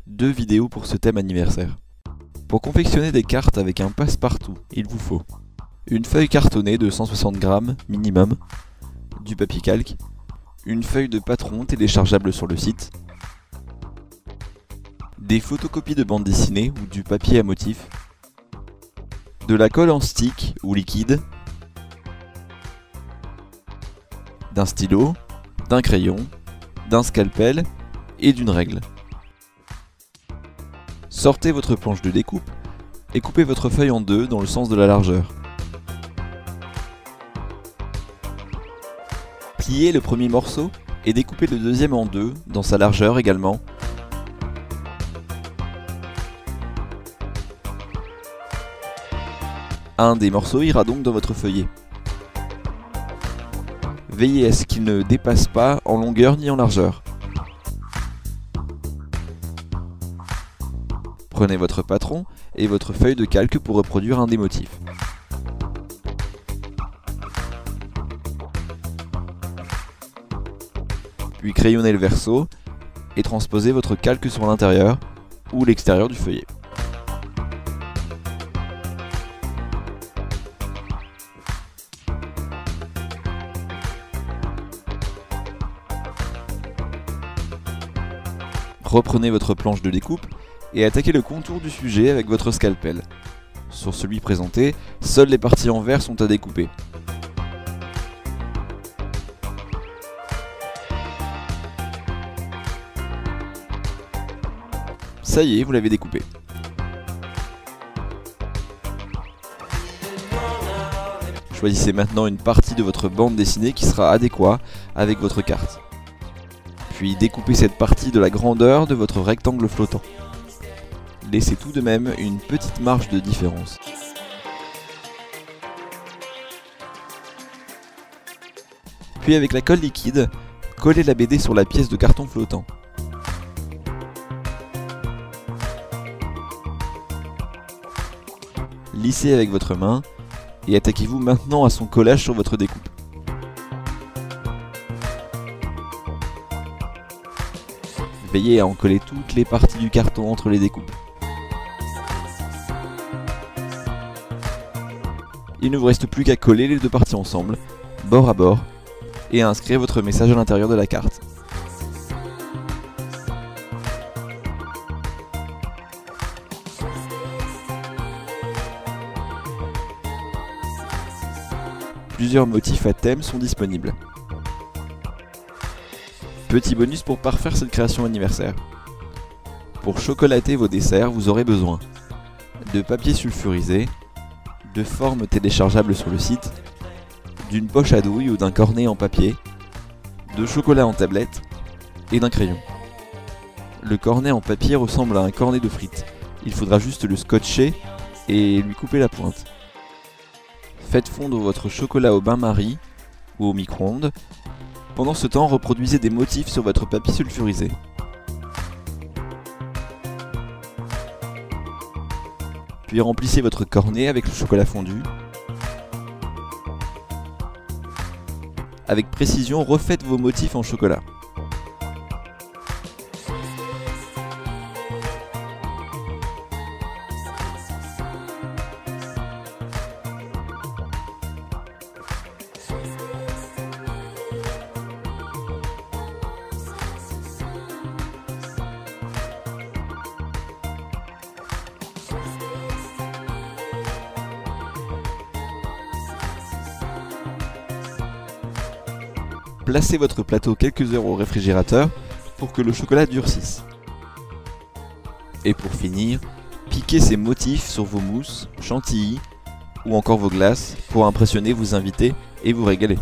2 vidéos pour ce thème anniversaire. Pour confectionner des cartes avec un passe-partout, il vous faut une feuille cartonnée de 160 grammes minimum, du papier calque, une feuille de patron téléchargeable sur le site, des photocopies de bande dessinée ou du papier à motifs, de la colle en stick ou liquide, d'un stylo, d'un crayon, d'un scalpel et d'une règle. Sortez votre planche de découpe et coupez votre feuille en deux dans le sens de la largeur. Pliez le premier morceau et découpez le deuxième en deux dans sa largeur également. Un des morceaux ira donc dans votre feuillet. Veillez à ce qu'il ne dépasse pas en longueur ni en largeur. Prenez votre patron et votre feuille de calque pour reproduire un des motifs. Puis crayonnez le verso et transposez votre calque sur l'intérieur ou l'extérieur du feuillet. Reprenez votre planche de découpe et attaquez le contour du sujet avec votre scalpel. Sur celui présenté, seules les parties en vert sont à découper. Ça y est, vous l'avez découpé. Choisissez maintenant une partie de votre bande dessinée qui sera adéquate avec votre carte. Puis découpez cette partie de la grandeur de votre rectangle flottant. Laissez tout de même une petite marge de différence. Puis avec la colle liquide, collez la BD sur la pièce de carton flottant. Lissez avec votre main et attaquez-vous maintenant à son collage sur votre découpe. Veillez à en coller toutes les parties du carton entre les découpes. Il ne vous reste plus qu'à coller les deux parties ensemble, bord à bord, et à inscrire votre message à l'intérieur de la carte. Plusieurs motifs à thème sont disponibles. Petit bonus pour parfaire cette création anniversaire. Pour chocolater vos desserts, vous aurez besoin de papier sulfurisé, de formes téléchargeables sur le site, d'une poche à douille ou d'un cornet en papier, de chocolat en tablette et d'un crayon. Le cornet en papier ressemble à un cornet de frites. Il faudra juste le scotcher et lui couper la pointe. Faites fondre votre chocolat au bain-marie ou au micro-ondes. Pendant ce temps, reproduisez des motifs sur votre papier sulfurisé. Puis remplissez votre cornet avec le chocolat fondu. Avec précision, refaites vos motifs en chocolat. Placez votre plateau quelques heures au réfrigérateur pour que le chocolat durcisse. Et pour finir, piquez ces motifs sur vos mousses, chantilly ou encore vos glaces pour impressionner vos invités et vous régaler.